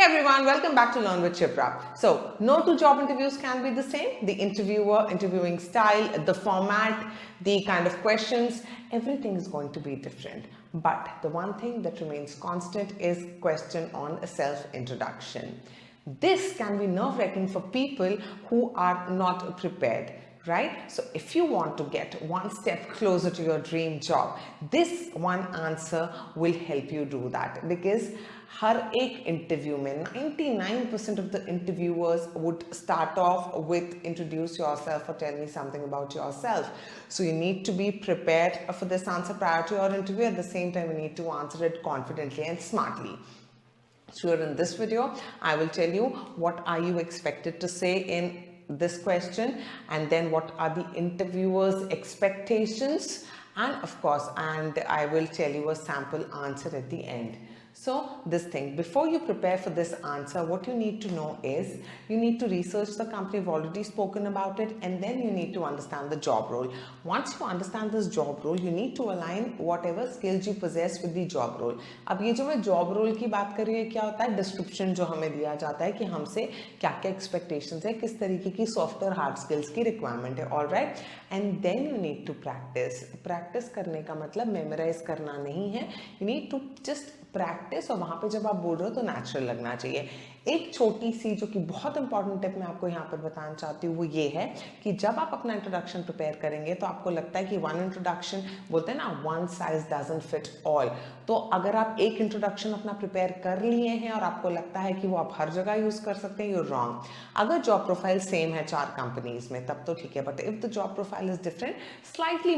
everyone, welcome back to Learn with Chipra. So, no two job interviews can be the same. The interviewer, interviewing style, the format, the kind of questions, everything is going to be different. But the one thing that remains constant is question on self-introduction. This can be nerve-wracking for people who are not prepared. Right? So if you want to get one step closer to your dream job, this one answer will help you do that, because हर एक interview में 99% of the interviewers would start off with introduce yourself or tell me something about yourself. So you need to be prepared for this answer prior to your interview. At the same time, you need to answer it confidently and smartly. So here in this video, I will tell you what are you expected to say in this question, and then what are the interviewers' expectations, and of course, and I will tell you a sample answer at the end. So this thing, before you prepare for this answer, what you need to know is you need to research the company. We've already spoken about it, and then you need to understand the job role. Once you understand this job role, you need to align whatever skills you possess with the job role. अब ये जो मैं job role की बात कर रही हूँ, क्या होता है, डिस्क्रिप्शन जो हमें दिया जाता है कि हमसे क्या क्या एक्सपेक्टेशंस है, किस तरीके की सॉफ्ट और हार्ड स्किल्स की रिक्वायरमेंट है. All right, and then you need to practice करने का मतलब मेमोराइज करना नहीं है. You need to just practice, और वहाँ पे जब आप बोल रहे हो तो नेचुरल लगना चाहिए. एक छोटी सी जो कि बहुत इंपॉर्टेंट टिप मैं आपको यहाँ पर बताना चाहती हूँ वो ये है कि जब आप अपना इंट्रोडक्शन प्रिपेयर करेंगे तो आपको लगता है कि वन इंट्रोडक्शन, बोलते हैं ना, one size doesn't fit all. तो अगर आप एक इंट्रोडक्शन अपना प्रिपेयर कर लिए हैं और आपको लगता है कि वो आप हर जगह यूज़ कर सकते हैं, यू रॉन्ग. अगर जॉब प्रोफाइल सेम है 4 कंपनीज में तब तो ठीक है, but if the job profile is different, slightly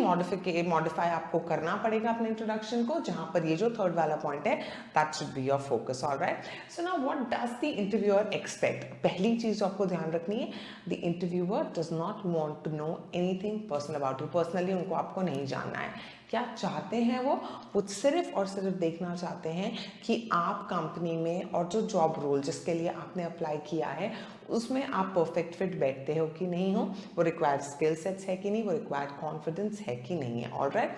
modify आपको करना पड़ेगा अपने इंट्रोडक्शन को, जहाँ पर ये जो थर्ड वाला पॉइंट है, that should be your focus. Alright, so now what does the interviewer expect. पहली चीज जो आपको ध्यान रखनी है, the interviewer does not want to know anything personal about you. Personally उनको आपको नहीं जानना है. क्या चाहते हैं वो सिर्फ और सिर्फ देखना चाहते हैं कि आप कंपनी में और जो जॉब रोल जिसके लिए आपने अप्लाई किया है उसमें आप परफेक्ट फिट बैठते हो कि नहीं हो, वो रिक्वायर्ड स्किल सेट्स है कि नहीं, वो रिक्वायर्ड कॉन्फिडेंस है कि नहीं है. ऑलराइट,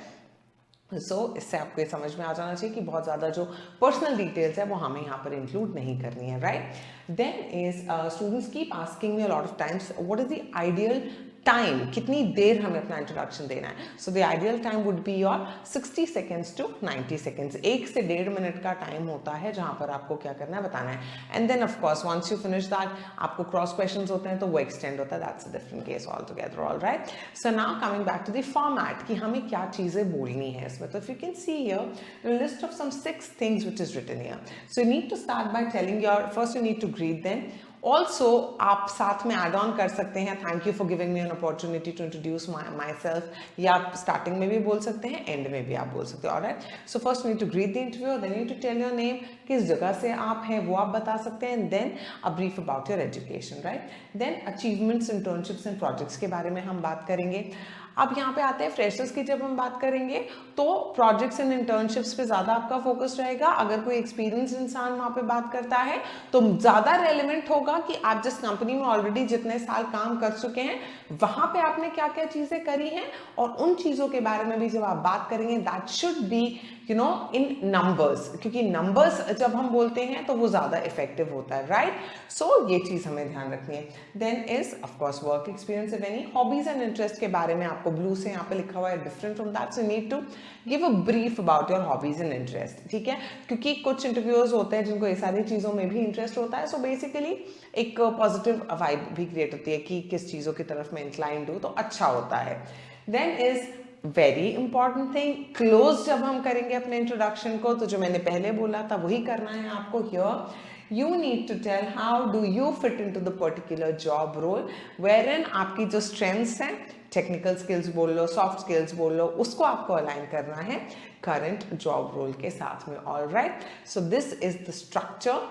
इससे आपको ये समझ में आ जाना चाहिए कि बहुत ज़्यादा जो पर्सनल डिटेल्स है वो हमें यहाँ पर इंक्लूड नहीं करनी है. Right, then is students keep asking me a lot of times what is the ideal time, कितनी देर हमें अपना इंट्रोडक्शन देना है. So the ideal time would be your 60 seconds to 90 seconds. 1 से 1.5 मिनट का टाइम होता है जहाँ पर आपको क्या करना है बताना है. And then of course once you finish that, आपको क्रॉस क्वेश्चंस होते हैं तो वो एक्सटेंड होता है. That's a different case all together. All right, so now coming back to the format कि हमें क्या चीज़ें बोलनी है इसमें. तो if you can see here list of some 6 things which is written here. So you need to start by telling your, first you need to greet them. Also आप साथ में एड ऑन कर सकते हैं, thank you for giving me an opportunity to introduce myself, या आप starting में भी बोल सकते हैं, एंड में भी आप बोल सकते हो. Alright, so first you need to greet the interview, then you need to tell your name, किस जगह से आप हैं वो आप बता सकते हैं, then a brief about your education. Right, then achievements, internships and projects के बारे में हम बात करेंगे. अब यहाँ पे आते हैं फ्रेशर्स की. जब हम बात करेंगे तो प्रोजेक्ट्स एंड इंटर्नशिप्स पे ज़्यादा आपका फोकस रहेगा. अगर कोई एक्सपीरियंस इंसान वहाँ पे बात करता है तो ज़्यादा रेलेवेंट होगा कि आप जिस कंपनी में ऑलरेडी जितने साल काम कर चुके हैं वहाँ पे आपने क्या क्या चीज़ें करी हैं, और उन चीज़ों के बारे में भी जब आप बात करेंगे that should B you know in numbers, क्योंकि नंबर्स जब हम बोलते हैं तो वो ज़्यादा इफेक्टिव होता है. राइट, सो ये चीज़ हमें ध्यान रखनी है. Then is of course work experience if any. Hobbies and interest के बारे में आपको ब्लू से यहाँ पे लिखा हुआ है different from that, so you need to give a brief about your hobbies and interest. ठीक है, क्योंकि कुछ इंटरव्यूअर्स होते हैं जिनको ये सारी चीज़ों में भी इंटरेस्ट होता है. सो बेसिकली एक पॉजिटिव वाइब भी क्रिएट होती है कि किस चीज़ों की तरफ मैं इंक्लाइंड हूँ, तो अच्छा होता है. Then is very important thing, close जब हम करेंगे अपने इंट्रोडक्शन को तो जो मैंने पहले बोला था वही करना है आपको. Here you need to tell how do you fit in to the particular job role, wherein आपकी जो स्ट्रेंथ्स हैं, टेक्निकल स्किल्स बोल लो, सॉफ्ट स्किल्स बोल लो, उसको आपको अलाइन करना है करंट जॉब रोल के साथ में. All right, so this is the structure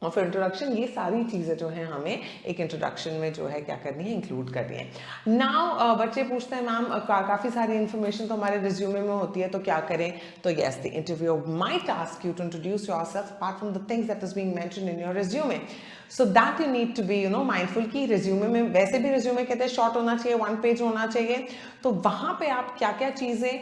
of introduction. ये सारी चीज़ें जो हैं हमें एक इंट्रोडक्शन में जो है क्या करनी है, इंक्लूड करनी है. नाउ बच्चे पूछते हैं मैम काफ़ी सारी इन्फॉर्मेशन तो हमारे रिज्यूमे में होती है तो क्या करें. तो yes, the interview might ask you to introduce yourself apart from the things that is being mentioned in your resume. So that you need to be mindful कि रिज्यूमे में, वैसे भी रिज्यूमे कहते हैं शॉर्ट होना चाहिए, 1 पेज होना चाहिए, तो वहाँ पे आप क्या क्या चीज़ें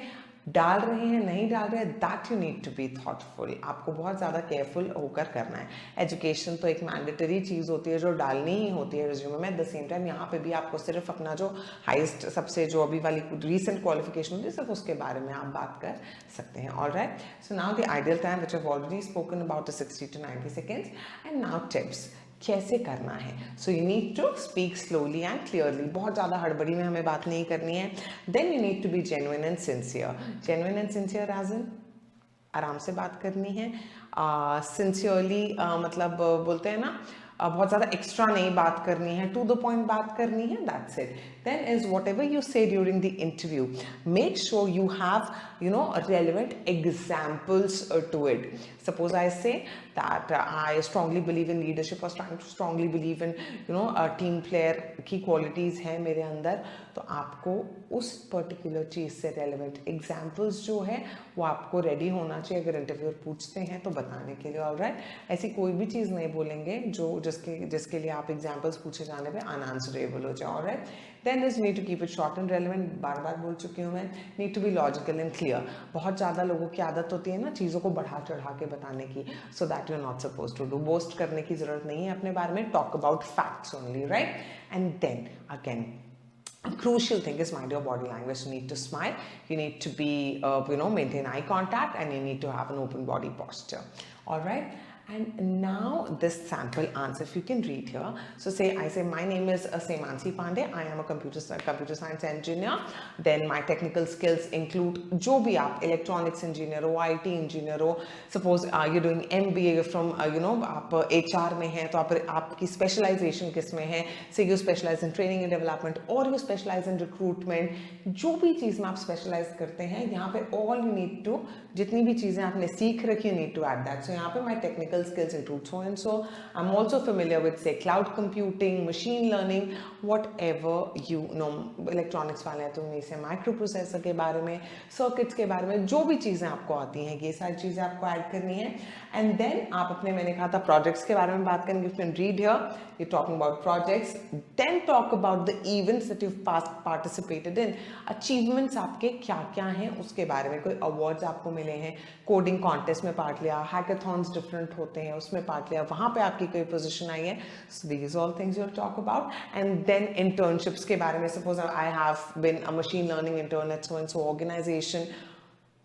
डाल रहे हैं नहीं डाल रहे हैं, that you need to be thoughtful, आपको बहुत ज़्यादा केयरफुल होकर करना है। एजुकेशन तो एक मैंडेटरी चीज़ होती है जो डालनी ही होती है रिज्यूमे में। एट द सेम टाइम यहाँ पे भी आपको सिर्फ अपना जो हाईएस्ट सबसे जो अभी वाली रीसेंट क्वालिफिकेशन होती है सिर्फ उसके बारे में आप बात कर सकते हैं। Alright, so now the ideal time which I have already spoken about 60 to 90 seconds, and now tips कैसे करना है। So you need to speak slowly and clearly, बहुत ज़्यादा हड़बड़ी में हमें बात नहीं करनी है। Then you need to be genuine and sincere. Genuine and sincere as in आराम से बात करनी है, सिंसियरली मतलब बोलते हैं ना बहुत ज़्यादा एक्स्ट्रा नहीं बात करनी है, टू द पॉइंट बात करनी है, that's it. Then is whatever you say during the interview, make sure you have relevant examples to it. Suppose I say that I strongly believe in leadership or strongly believe in team player की qualities है मेरे अंदर, तो आपको उस particular चीज़ से relevant examples जो है वो आपको रेडी होना चाहिए अगर इंटरव्यूअर पूछते हैं तो बताने के लिए। ऑलराइट, ऐसी कोई भी चीज़ नहीं बोलेंगे जो जिसके लिए आप एग्जाम्पल्स पूछे जाने पे अनआंसरेबल हो जाए। Alright, then is need to keep it short and relevant, बार बार बोल चुकी हूँ मैं। Need to be logical and clear, बहुत ज़्यादा लोगों की आदत होती है ना चीज़ों को बढ़ा चढ़ा के बताने की, so that you are not suppose to do. Boast करने की जरूरत नहीं है अपने बारे में, talk about facts only, right. And then again a crucial thing is mind your body language. You need to smile, you need to be maintain eye contact, and you need to have an open body posture. All right, and now this sample answer, if you can read here. So I say my name is Semansi Pandey, I am a computer science engineer. Then my technical skills include जो भी आप electronics engineer हो, IT engineer हो, suppose you're doing MBA from आप HR में हैं तो आपकी specialization किस में है, say you specialize in training and development or you specialize in recruitment, जो भी चीज़ में आप specialize करते हैं यहाँ पे all you need to, जितनी भी चीज़ें आपने सीख रखी you need to add that. So यहाँ पे my technical skills include so and so. I'm also familiar with say cloud computing, machine learning, whatever you know. Electronics वाले हैं तो उन्हीं से microprocessor के बारे में, circuits के बारे में, जो भी चीज़ें आपको आती हैं ये सारी चीज़ें आपको ऐड करनी है। एंड देन आप अपने, मैंने कहा था प्रोजेक्ट्स के बारे में बात करेंगे। You can read here, you're talking about projects, then talk about the events that you've participated in. Achievements आपके क्या क्या हैं उसके बारे में, कोई awards आपको मिले हैं, कोडिंग कॉन्टेस्ट में पार्ट लिया, हैकाथॉन्स डिफरेंट होते हैं उसमें पार्ट लिया, वहाँ पे आपकी कोई पोजीशन आई है, so these all things you will talk about. And then internships के बारे में, suppose I have been a machine learning intern at so and so organisation,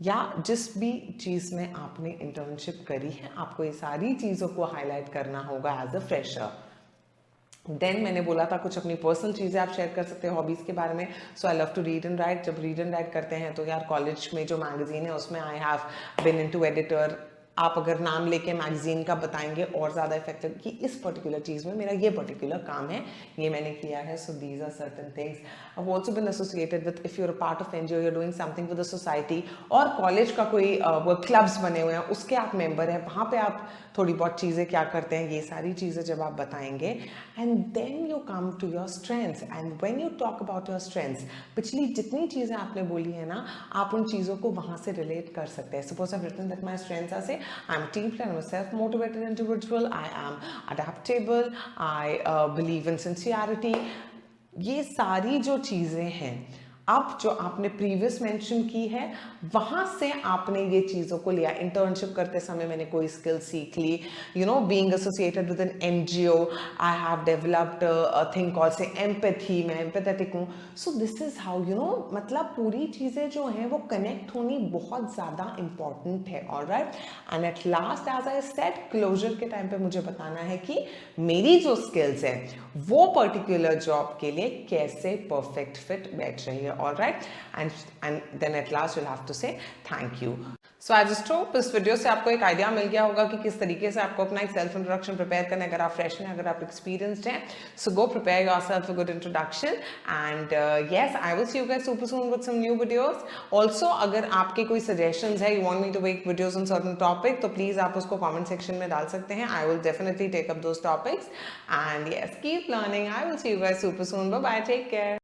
या जिस भी चीज़ में आपने इंटर्नशिप करी है आपको ये सारी चीज़ों को हाईलाइट करना होगा एज अ फ्रेशर। देन मैंने बोला था कुछ अपनी पर्सनल चीज़ें आप शेयर कर सकते हैं हॉबीज़ के बारे में। So I love to read and write. जब रीड एंड राइट करते हैं तो यार कॉलेज में जो मैगजीन है उसमें I have been into editor, आप अगर नाम लेके मैगजीन का बताएंगे और ज़्यादा इफेक्टिव कि इस पर्टिकुलर चीज़ में मेरा ये पर्टिकुलर काम है, ये मैंने किया है। So these are certain things. I have also been associated with, if you are a part of NGO, you are doing something with the society, और कॉलेज का कोई क्लब्स बने हुए हैं उसके आप मेंबर हैं, वहाँ पे आप थोड़ी बहुत चीज़ें क्या करते हैं, ये सारी चीज़ें जब आप बताएंगे, and then you come to your strengths. And when you talk about your strengths, पिछली जितनी चीज़ें आपने बोली है ना, आप उन चीज़ों को वहाँ से रिलेट कर सकते हैं। Suppose I have written that my strengths are say I am team player, I am a self motivated individual, I am adaptable, I believe in sincerity. ये सारी जो चीज़ें हैं अब जो आपने प्रीवियस मेंशन की है वहाँ से आपने ये चीज़ों को लिया। इंटर्नशिप करते समय मैंने कोई स्किल सीख ली, being associated with an NGO, I have developed a thing called say empathy, मैं एम्पैथेटिक हूँ। सो दिस इज हाउ मतलब पूरी चीज़ें जो हैं वो कनेक्ट होनी बहुत ज़्यादा इंपॉर्टेंट है। Alright, and at last as I said, closure के टाइम पे मुझे बताना है कि मेरी जो स्किल्स हैं वो पर्टिकुलर जॉब के लिए कैसे परफेक्ट फिट बैठ रही है। All right, and then at last you'll have to say thank you. So I just hope इस वीडियो से आपको एक आइडिया मिल गया होगा कि किस तरीके से आपको अपना एक सेल्फ इंट्रोडक्शन प्रिपेयर करना है। अगर आप फ्रेश हैं, अगर आप एक्सपीरियंस्ड हैं, so go prepare yourself a good introduction, and yes, I will see you guys super soon with some new videos. Also अगर आपके कोई suggestions है, you want me to make videos on certain topic, तो please आप उसको comment section में डाल सकते हैं। I will definitely take up those topics, and yes, keep learning. I will see you guys super soon. Bye bye, take care.